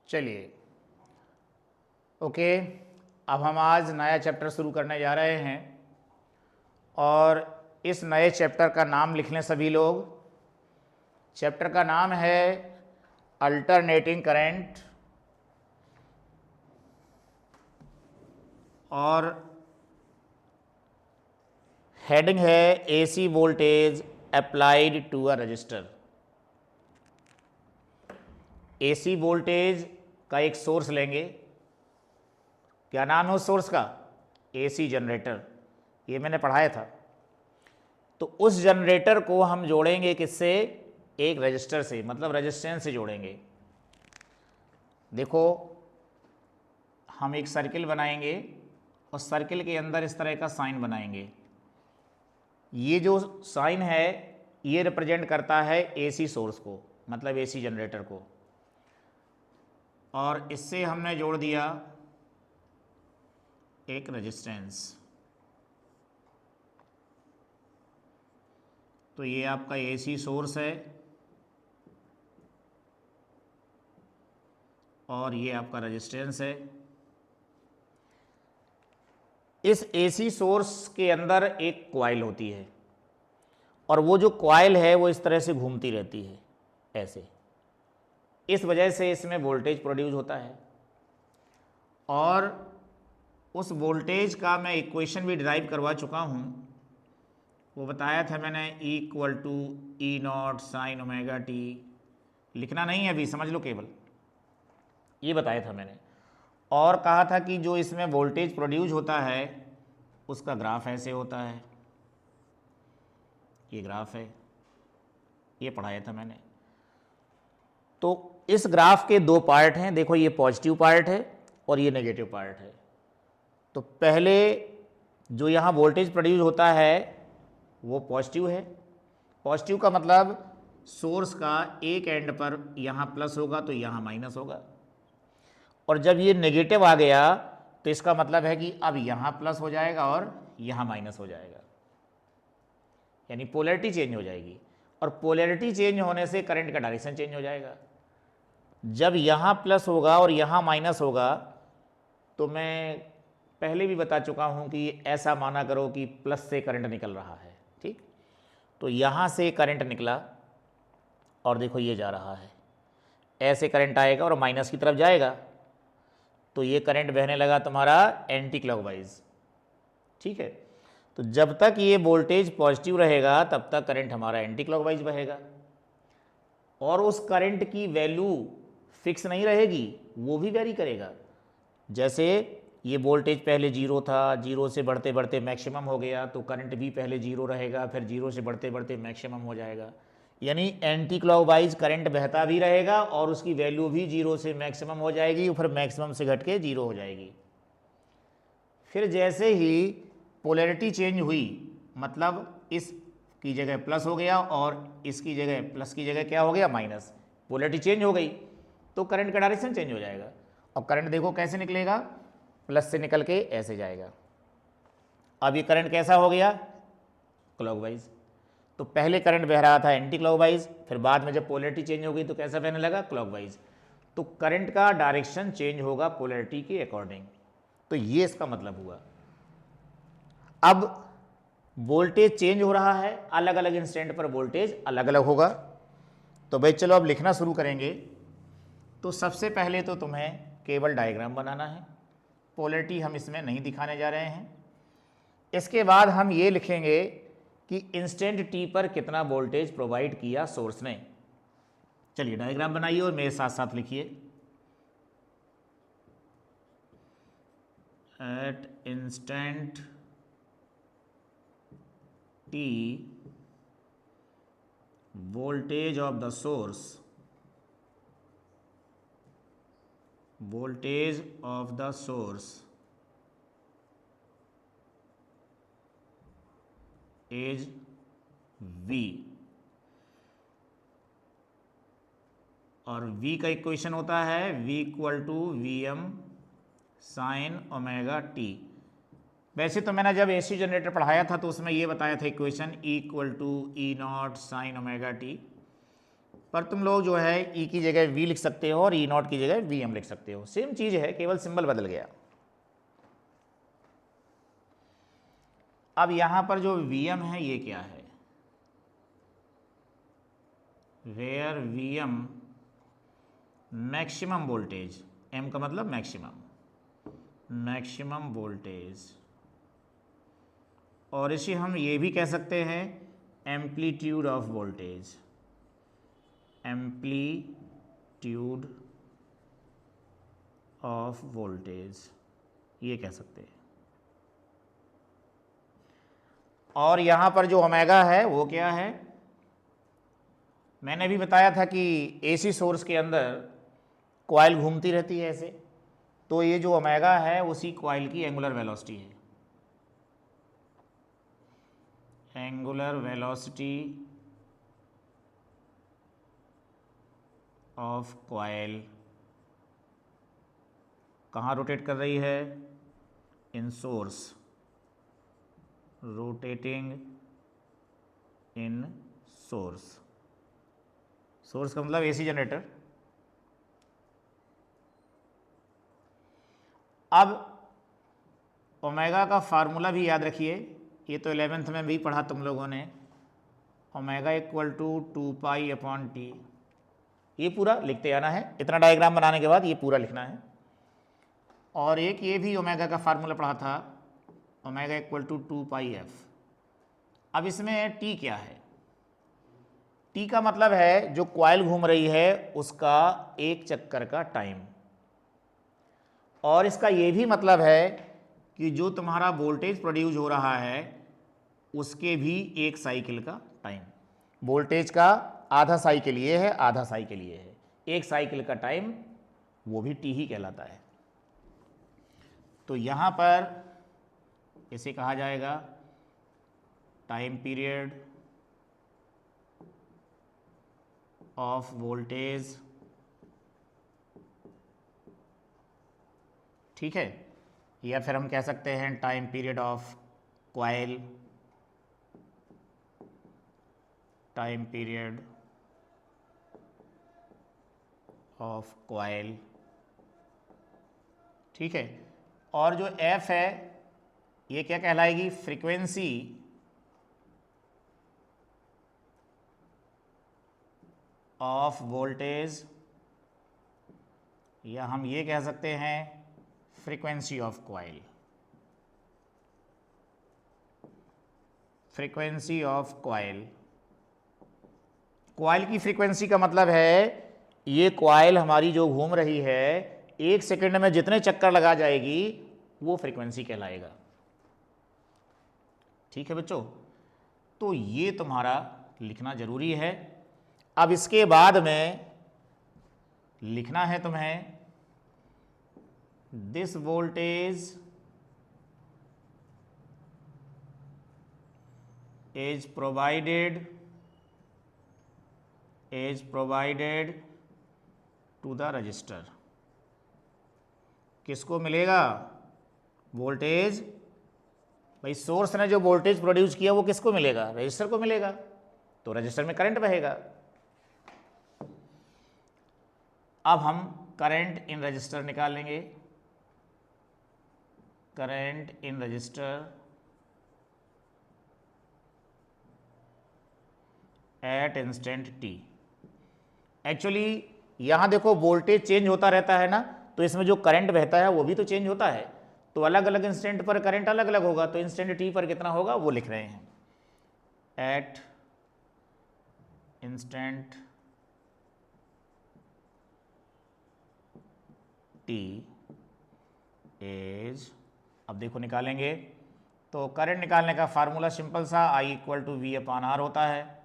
चलिए ओके, अब हम आज नया चैप्टर शुरू करने जा रहे हैं और इस नए चैप्टर का नाम लिख लें सभी लोग। चैप्टर का नाम है अल्टरनेटिंग करंट और हेडिंग है AC voltage applied to a resistor. AC voltage का एक सोर्स लेंगे, क्या नाम है उस सोर्स का? AC generator. ये मैंने पढ़ाया था। तो उस जनरेटर को हम जोड़ेंगे किससे? एक रजिस्टर से, मतलब रेजिस्टेंस से जोड़ेंगे। देखो, हम एक सर्किल बनाएंगे और सर्किल के अंदर इस तरह का साइन बनाएंगे। ये जो साइन है ये रिप्रेजेंट करता है एसी सोर्स को, मतलब एसी जनरेटर को, और इससे हमने जोड़ दिया एक रेजिस्टेंस। तो ये आपका एसी सोर्स है और ये आपका रेजिस्टेंस है। इस एसी सोर्स के अंदर एक कॉइल होती है और वो जो कॉइल है वो इस तरह से घूमती रहती है ऐसे। इस वजह से इसमें वोल्टेज प्रोड्यूस होता है और उस वोल्टेज का मैं इक्वेशन भी डिराइव करवा चुका हूँ। वो बताया था मैंने, equal to E naught sine omega t. लिखना नहीं है अभी, समझ लो केवल, ये बताया था मैंने। और कहा था कि जो इसमें वोल्टेज प्रोड्यूस होता है उसका ग्राफ ऐसे होता है, ये ग्राफ है, ये पढ़ाया था मैंने। तो इस ग्राफ के दो पार्ट हैं, देखो ये पॉजिटिव पार्ट है और ये नेगेटिव पार्ट है। तो पहले जो यहाँ वोल्टेज प्रोड्यूस होता है वो पॉजिटिव है। पॉजिटिव का मतलब सोर्स का एक एंड पर यहाँ प्लस होगा तो यहाँ माइनस होगा, और जब ये नेगेटिव आ गया तो इसका मतलब है कि अब यहाँ प्लस हो जाएगा और यहाँ माइनस हो जाएगा, यानी पोलैरिटी चेंज हो जाएगी। और पोलैरिटी चेंज होने से करंट का डायरेक्शन चेंज हो जाएगा। जब यहाँ प्लस होगा और यहाँ माइनस होगा तो मैं पहले भी बता चुका हूँ कि ऐसा माना करो कि प्लस से करंट निकल रहा है, ठीक? तो यहाँ से करंट निकला और देखो ये जा रहा है, ऐसे करंट आएगा और माइनस की तरफ जाएगा, तो ये करंट बहने लगा तुम्हारा एंटी क्लॉकवाइज, ठीक है? तो जब तक ये वोल्टेज पॉजिटिव रहेगा तब तक करंट हमारा एंटी क्लॉकवाइज बहेगा और उस करंट की वैल्यू फिक्स नहीं रहेगी, वो भी वेरी करेगा। जैसे ये वोल्टेज पहले जीरो था, जीरो से बढ़ते बढ़ते मैक्सिमम हो गया, तो करंट भी पहले जीरो रहेगा, फिर जीरो से बढ़ते बढ़ते मैक्सिमम हो जाएगा। यानी एंटी क्लॉकवाइज करंट बहता भी रहेगा और उसकी वैल्यू भी जीरो से मैक्सिमम हो जाएगी, फिर मैक्सिमम से घट के जीरो हो जाएगी। फिर जैसे ही पोलैरिटी चेंज हुई, मतलब इस की जगह प्लस हो गया और इसकी जगह प्लस की जगह क्या हो गया? माइनस। पोलैरिटी चेंज हो गई तो करंट का डायरेक्शन चेंज हो जाएगा और करंट देखो कैसे निकलेगा, प्लस से निकल के ऐसे जाएगा। अब ये करंट कैसा हो गया? क्लॉकवाइज। तो पहले करंट बह रहा था एंटी क्लॉकवाइज, फिर बाद में जब पोलैरिटी चेंज हो गई तो कैसा बहने लगा? क्लॉकवाइज। तो करंट का डायरेक्शन चेंज होगा पोलैरिटी के अकॉर्डिंग। तो ये इसका मतलब हुआ। अब वोल्टेज चेंज हो रहा है, अलग अलग इंस्टेंट पर वोल्टेज अलग अलग होगा। तो भाई चलो अब लिखना शुरू करेंगे। तो सबसे पहले तो तुम्हें केवल डायग्राम बनाना है, पोलैरिटी हम इसमें नहीं दिखाने जा रहे हैं। इसके बाद हम ये लिखेंगे कि इंस्टेंट टी पर कितना वोल्टेज प्रोवाइड किया सोर्स ने। चलिए डायग्राम बनाइए और मेरे साथ साथ लिखिए। At instant t voltage of the source, voltage of the source is V, और V का इक्वेशन होता है V equal to V M sine omega t. वैसे तो मैंने जब एसी जनरेटर पढ़ाया था तो उसमें ये बताया था equation, E equal to E naught sine omega t, पर तुम लोग जो है ई की जगह वी लिख सकते हो और ई नॉट की जगह वी एम लिख सकते हो, सेम चीज़ है, केवल सिंबल बदल गया। अब यहाँ पर जो वी एम है ये क्या है, where V M maximum voltage, M का मतलब मैक्सिमम वोल्टेज, और इसे हम ये भी कह सकते हैं amplitude of voltage, amplitude of voltage ये कह सकते हैं। और यहाँ पर जो ओमेगा है वो क्या है, मैंने भी बताया था कि एसी सोर्स के अंदर कॉइल घूमती रहती है ऐसे, तो ये जो ओमेगा है उसी कॉइल की एंगुलर वेलोसिटी है, एंगुलर वेलोसिटी ऑफ कॉइल कहाँ रोटेट कर रही है, in source, rotating in source, source का मतलब एसी जनरेटर। अब ओमेगा का फार्मूला भी याद रखिए, ये तो 11th में भी पढ़ा तुम लोगों ने, ओमेगा इक्वल टू 2π/T, ये पूरा लिखते आना है, इतना डायग्राम बनाने के बाद ये पूरा लिखना है। और एक ये भी ओमेगा का फार्मूला पढ़ा था, ओमेगा इक्वल टू 2πf। अब इसमें टी क्या है, टी का मतलब है जो कॉइल घूम रही है उसका एक चक्कर का टाइम, और इसका ये भी मतलब है कि जो तुम्हारा वोल्टेज प्रोड्यूस हो रहा है उसके भी एक साइकिल का टाइम, वोल्टेज का आधा साइकिल ये है, आधा साइकिल ये है, एक साइकिल का टाइम वो भी टी ही कहलाता है। तो यहाँ पर इसे कहा जाएगा टाइम पीरियड ऑफ वोल्टेज, ठीक है, या फिर हम कह सकते हैं time period of coil, time period of coil, ठीक है। और जो एफ है ये क्या कहलाएगी, फ्रीक्वेंसी ऑफ वोल्टेज, या हम ये कह सकते हैं frequency of coil, frequency of coil. Coil की फ्रीक्वेंसी का मतलब है ये कॉइल हमारी जो घूम रही है एक सेकंड में जितने चक्कर लगा जाएगी वो फ्रीक्वेंसी कहलाएगा, ठीक है बच्चों। तो ये तुम्हारा लिखना जरूरी है। अब इसके बाद में लिखना है तुम्हें this voltage is provided to the register. किसको मिलेगा वोल्टेज, भाई सोर्स ने जो वोल्टेज प्रोड्यूस किया वो किसको मिलेगा, रजिस्टर को मिलेगा, तो रजिस्टर में करंट बहेगा। अब हम करंट इन रजिस्टर निकालेंगे, current in register eight instant T. Actually यहाँ देखो वोल्टेज चेंज होता रहता है ना, तो इसमें जो करंट बहता है वो भी तो चेंज होता है, तो अलग अलग इंस्टेंट पर करंट अलग अलग होगा, तो इंस्टेंट टी पर कितना होगा वो लिख रहे हैं, एट इंस्टेंट टी एज। अब देखो निकालेंगे तो करंट निकालने का फार्मूला सिंपल सा, I equal to V upon R होता है।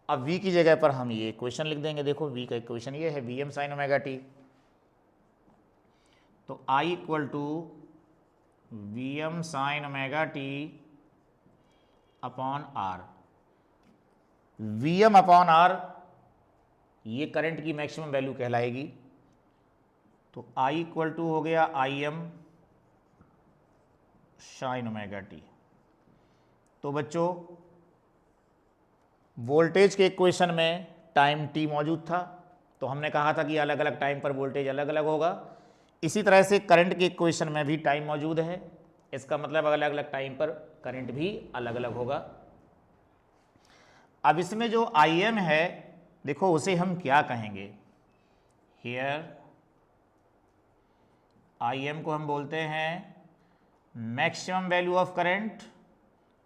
अब v की जगह पर हम ये इक्वेशन लिख देंगे, देखो v का इक्वेशन ये है V M sine omega t, तो I equal to V M sine omega t upon R. V M upon R ये करंट की मैक्सिमम वैल्यू कहलाएगी, तो I इक्वल टू हो गया I M sine omega t. तो बच्चों वोल्टेज के इक्वेशन में टाइम t मौजूद था, तो हमने कहा था कि अलग अलग टाइम पर वोल्टेज अलग अलग होगा। इसी तरह से करंट के इक्वेशन में भी टाइम मौजूद है, इसका मतलब अलग अलग टाइम पर करंट भी अलग अलग होगा। अब इसमें जो Im है, देखो उसे हम क्या कहेंगे, हियर Im को हम बोलते हैं मैक्सिमम वैल्यू ऑफ करंट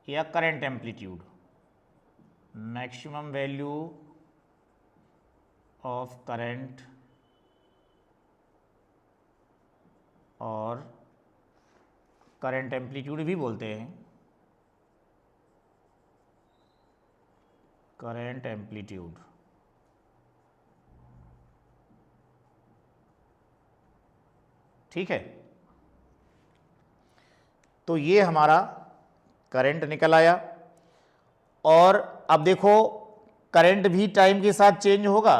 या current amplitude, maximum value of current और करंट एम्पलीट्यूड भी बोलते हैं, करंट एम्पलीट्यूड। ठीक है, तो ये हमारा करंट निकल आया। और अब देखो करंट भी टाइम के साथ चेंज होगा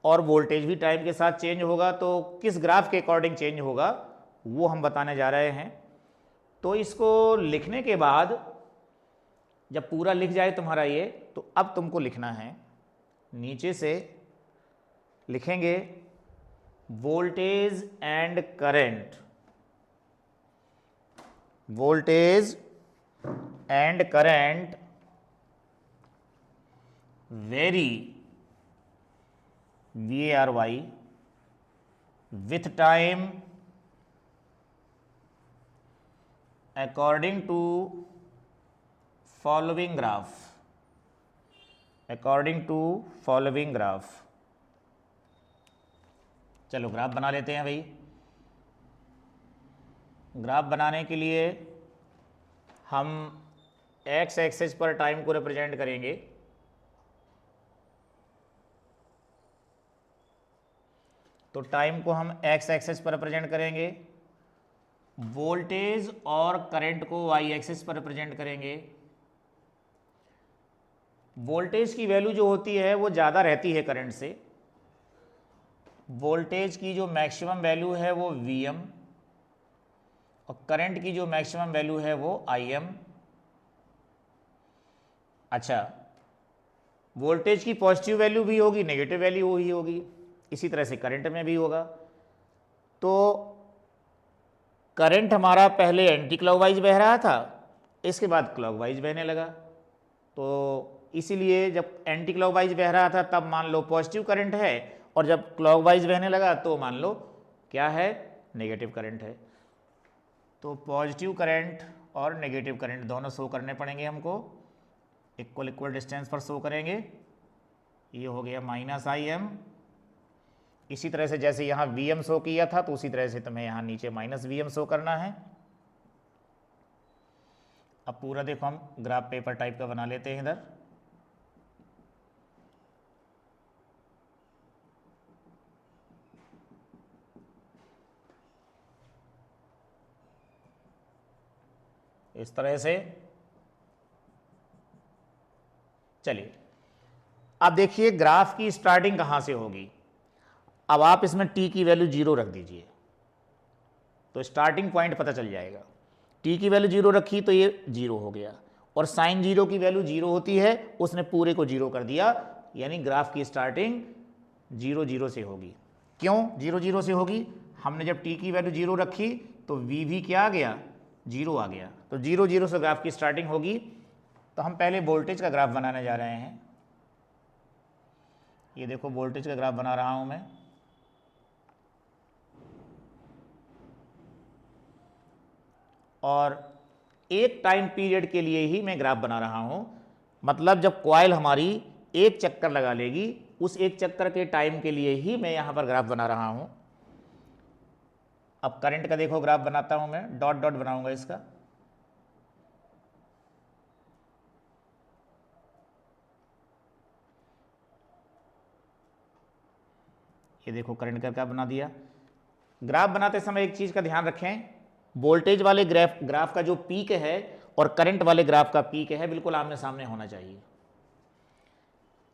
और वोल्टेज भी टाइम के साथ चेंज होगा, तो किस ग्राफ के अकॉर्डिंग चेंज होगा वो हम बताने जा रहे हैं। तो इसको लिखने के बाद जब पूरा लिख जाए तुम्हारा ये, तो अब तुमको लिखना है, नीचे से लिखेंगे voltage and current, voltage and current very VARY with time according to following graph, according to following graph। चलो ग्राफ बना लेते हैं भाई। ग्राफ बनाने के लिए हम एक्स एक्सिस पर टाइम को रिप्रेजेंट करेंगे, तो टाइम को हम एक्स एक्सिस पर रिप्रेजेंट करेंगे, वोल्टेज और करंट को वाई एक्सिस पर रिप्रेजेंट करेंगे। वोल्टेज की वैल्यू जो होती है वो ज़्यादा रहती है करंट से, वोल्टेज की जो मैक्सिमम वैल्यू है वो Vm और करंट की जो मैक्सिमम वैल्यू है वो Im। अच्छा, वोल्टेज की पॉजिटिव वैल्यू भी होगी, नेगेटिव वैल्यू ही होगी, इसी तरह से करंट में भी होगा। तो करंट हमारा पहले एंटी क्लॉकवाइज बह रहा था, इसके बाद क्लॉकवाइज बहने लगा, तो इसीलिए जब एंटी क्लॉकवाइज बह रहा था तब मान लो पॉजिटिव करंट है, और जब क्लॉकवाइज बहने लगा तो मान लो क्या है, नेगेटिव करंट है। तो पॉजिटिव करंट और नेगेटिव करंट दोनों शो करने पड़ेंगे हमको, इक्वल इक्वल डिस्टेंस पर शो करेंगे। ये हो गया -Im, इसी तरह से जैसे यहाँ Vm शो किया था तो उसी तरह से तुम्हें यहाँ नीचे -Vm शो करना है। अब पूरा देखो हम ग्राफ पेपर टाइप का बना लेते हैं इधर। इस तरह से चलिए, अब देखिए ग्राफ की स्टार्टिंग कहाँ से होगी। अब आप इसमें t की वैल्यू 0 रख दीजिए, तो स्टार्टिंग पॉइंट पता चल जाएगा। t की वैल्यू 0 रखी तो ये 0 हो गया, और साइन 0 की वैल्यू 0 होती है, उसने पूरे को 0 कर दिया, यानी ग्राफ की स्टार्टिंग 0 0 से होगी। क्यों 0 0 से होगी? हमने जब t की वैल्यू 0 रखी तो v भी क्या आ गया, 0 आ गया, तो 0 0 से ग्राफ की स्टार्टिंग होगी। तो हम पहले वोल्टेज का ग्राफ बनाने जा रहे हैं। ये देखो वोल्टेज का ग्राफ बना रहा हूं मैं। और एक टाइम पीरियड के लिए ही मैं ग्राफ बना रहा हूं, मतलब जब कॉइल हमारी एक चक्कर लगा लेगी उस एक चक्कर के टाइम के लिए ही मैं यहां पर ग्राफ बना रहा हूं। अब करंट का देखो ग्राफ बनाता हूं मैं, डॉट डॉट बनाऊंगा इसका। ये देखो करंट का बना दिया। ग्राफ बनाते समय एक चीज का ध्यान रखें, वोल्टेज वाले ग्राफ का जो पीक है और करंट वाले ग्राफ का पीक है बिल्कुल आमने सामने होना चाहिए।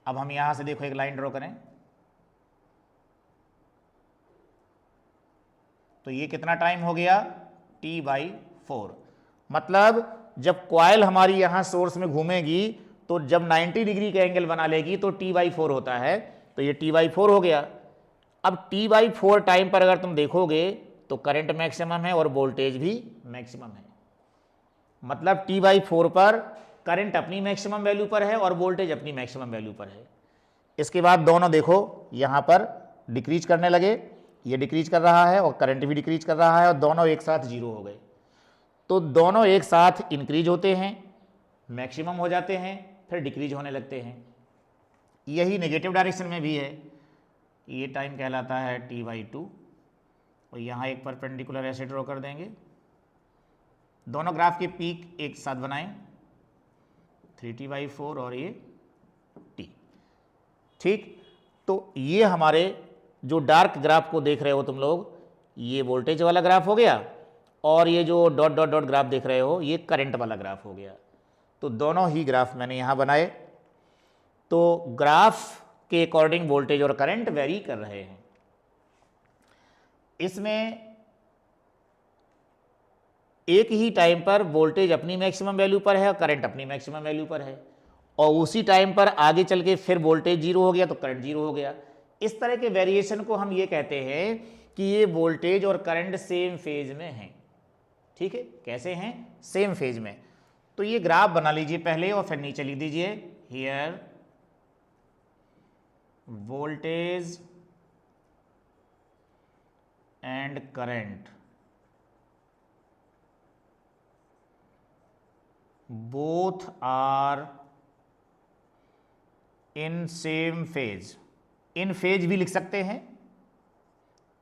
अब हम यहां से देखो एक लाइन ड्रॉ करें, तो ये कितना टाइम हो गया, t/4। मतलब जब कॉइल हमारी यहां सोर्स में घूमेगी तो जब 90 डिग्री का एंगल बना लेगी तो t/4 होता है, तो ये t/4 हो गया। अब t/4 टाइम पर अगर तुम देखोगे तो करंट मैक्सिमम है और वोल्टेज भी मैक्सिमम है, मतलब t/4 पर करंट अपनी मैक्सिमम वैल्यू पर है और वोल्टेज अपनी मैक्सिमम वैल्यू पर है। इसके बाद दोनों देखो यहाँ पर डिक्रीज करने लगे, ये डिक्रीज कर रहा है और करंट भी डिक्रीज कर रहा है और दोनों एक साथ जीरो हो गए। तो दोनों एक साथ इंक्रीज होते हैं, मैक्सिमम हो जाते हैं, फिर डिक्रीज होने लगते हैं। यही नेगेटिव डायरेक्शन में भी है। ये टाइम कहलाता है t/2 और यहाँ एक परपेंडिकुलर ऐसे ड्रॉ कर देंगे। दोनों ग्राफ के पीक एक साथ बनाएं, 3t/4 और ये t। ठीक, तो ये हमारे जो डार्क ग्राफ को देख रहे हो तुम लोग, ये वोल्टेज वाला ग्राफ हो गया और ये जो डॉट डॉट डॉट ग्राफ देख रहे हो ये करंट वाला ग्राफ हो गया। तो दोनों ही ग्राफ मैंने यहाँ बनाए। तो ग्राफ के अकॉर्डिंग वोल्टेज और करंट वेरी कर रहे हैं। इसमें एक ही टाइम पर वोल्टेज अपनी मैक्सिमम वैल्यू पर है और करंट अपनी मैक्सिमम वैल्यू पर है, और उसी टाइम पर आगे चल के फिर वोल्टेज जीरो हो गया तो करंट जीरो हो गया। इस तरह के वेरिएशन को हम ये कहते हैं कि ये वोल्टेज और करंट सेम फेज में हैं। ठीक है, कैसे हैं? सेम फेज में। तो ये ग्राफ बना लीजिए पहले और फिर नीचे लिख दीजिए here voltage and current both are in same phase. In phase भी लिख सकते हैं,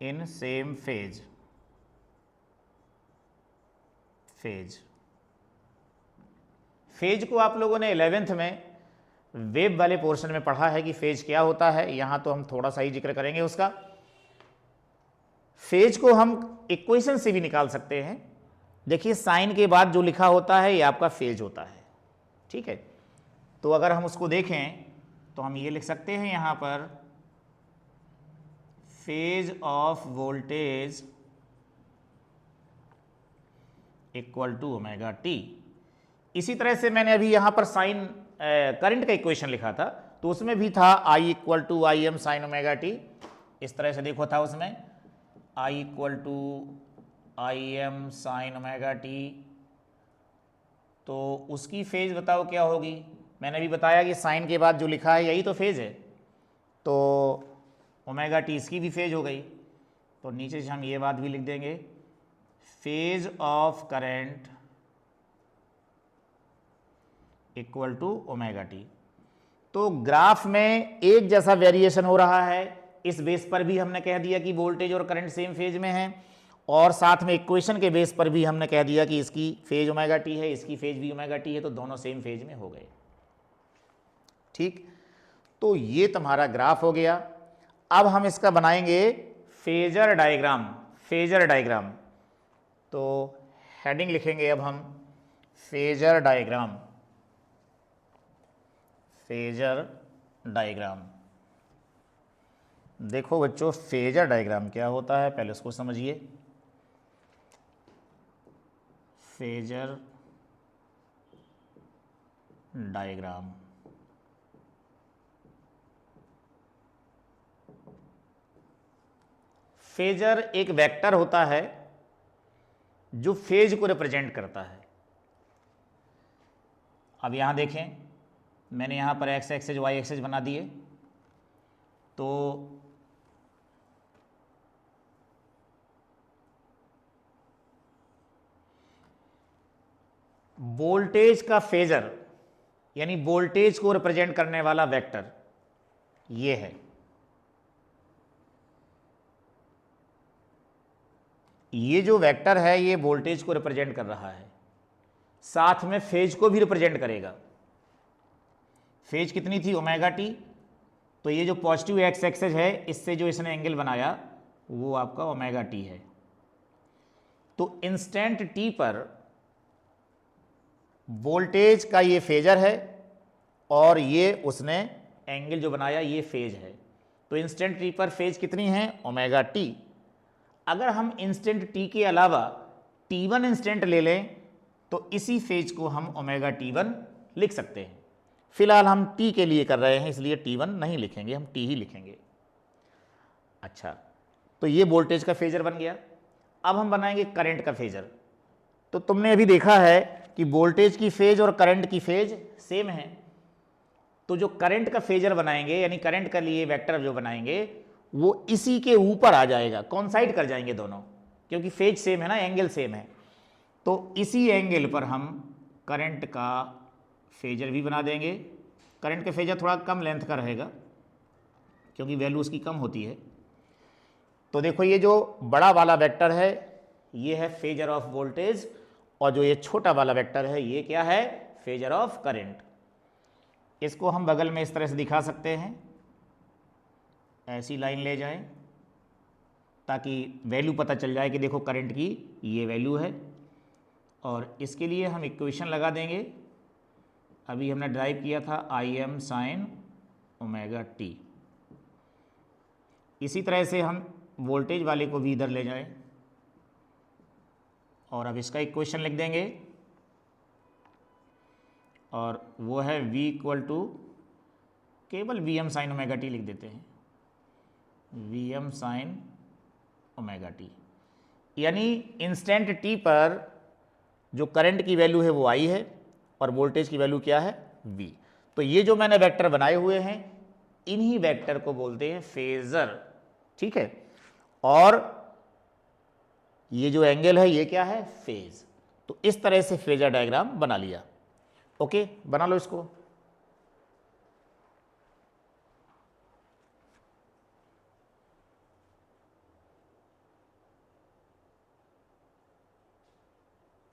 इन सेम फेज। फेज को आप लोगों ने 11th में वेव वाले पोर्शन में पढ़ा है कि फेज क्या होता है। यहां तो हम थोड़ा सा ही जिक्र करेंगे उसका। फेज को हम इक्वेशन से भी निकाल सकते हैं। देखिए साइन के बाद जो लिखा होता है ये आपका फेज होता है। ठीक है, तो अगर हम उसको देखें तो हम ये लिख सकते हैं यहां पर phase of voltage equal to omega t. इसी तरह से मैंने अभी यहां पर साइन करंट का इक्वेशन लिखा था, तो उसमें भी था I equal to I M sine omega t. इस तरह से देखो था उसमें I equal to I M sine omega t. तो उसकी फेज बताओ क्या होगी? मैंने भी बताया कि साइन के बाद जो लिखा है यही तो फेज है, तो ओमेगा टी इसकी भी फेज हो गई। तो नीचे से हम ये बात भी लिख देंगे phase of current equal to omega t. तो ग्राफ में एक जैसा वेरिएशन हो रहा है, इस बेस पर भी हमने कह दिया कि वोल्टेज और करंट सेम फेज में है, और साथ में इक्वेशन के बेस पर भी हमने कह दिया कि इसकी फेज ओमेगा टी है, इसकी फेज भी ओमेगा टी है, तो दोनों सेम फेज में हो गए। ठीक, तो ये तुम्हारा ग्राफ हो गया। अब हम इसका बनाएंगे फेजर डायग्राम। फेजर डायग्राम, तो हेडिंग लिखेंगे अब हम फेजर डायग्राम। फेजर डायग्राम, देखो बच्चों फेजर डायग्राम क्या होता है पहले उसको समझिए। फेजर डायग्राम, फेजर एक वेक्टर होता है जो फेज को रिप्रेजेंट करता है। अब यहां देखें, मैंने यहां पर एक्स एक्सेस वाई एक्सेस बना दिए। तो वोल्टेज का फेजर यानी वोल्टेज को रिप्रेजेंट करने वाला वेक्टर ये है। ये जो वेक्टर है ये वोल्टेज को रिप्रेजेंट कर रहा है, साथ में फेज को भी रिप्रेजेंट करेगा। फेज कितनी थी? Omega t. तो ये जो पॉजिटिव एक्स एक्सेस है इससे जो इसने एंगल बनाया वो आपका ओमेगा टी है। तो इंस्टेंट टी पर वोल्टेज का ये फेजर है और ये उसने एंगल जो बनाया ये फेज है। तो इंस्टेंट टी पर फेज कितनी है? Omega T. अगर हम इंस्टेंट टी के अलावा t1 इंस्टेंट ले लें तो इसी फेज को हम ओमेगा t1 लिख सकते हैं। फिलहाल हम टी के लिए कर रहे हैं, इसलिए T1 नहीं लिखेंगे, हम टी ही लिखेंगे। अच्छा, तो ये वोल्टेज का फेजर बन गया। अब हम बनाएंगे करंट का फेजर। तो तुमने अभी देखा है कि वोल्टेज की फेज और करंट की फेज सेम है, तो जो करंट का फेजर बनाएंगे यानी करंट का लिए वेक्टर जो बनाएंगे वो इसी के ऊपर आ जाएगा, कॉन्साइड कर जाएंगे दोनों, क्योंकि फेज सेम है ना, एंगल सेम है। तो इसी एंगल पर हम करंट का फेजर भी बना देंगे। करंट का फेजर थोड़ा कम लेंथ का रहेगा क्योंकि वैल्यू उसकी कम होती है। तो देखो ये जो बड़ा वाला वेक्टर है ये है फेजर ऑफ वोल्टेज, और जो ये छोटा वाला वेक्टर है ये क्या है, फेजर ऑफ करंट। इसको हम बगल में इस तरह से दिखा सकते हैं, ऐसी लाइन ले जाएं ताकि वैल्यू पता चल जाए कि देखो करंट की ये वैल्यू है। और इसके लिए हम इक्वेशन लगा देंगे, अभी हमने ड्राइव किया था Im sin ओमेगा टी। इसी तरह से हम वोल्टेज वाले को भी इधर ले जाएं और अब इसका इक्वेशन लिख देंगे, और वो है V इक्वल टू केवल Vm sin ओमेगा टी लिख देते हैं, Vm sin ओमेगा टी, यानी इंस्टेंट टी पर जो करंट की वैल्यू है वो I है और वोल्टेज की वैल्यू क्या है, V। तो ये जो मैंने वेक्टर बनाए हुए हैं इन्हीं वेक्टर को बोलते हैं फेजर, ठीक है। और ये जो एंगल है ये क्या है, फेज। तो इस तरह से फेजर डायग्राम बना लिया। ओके, बना लो इसको।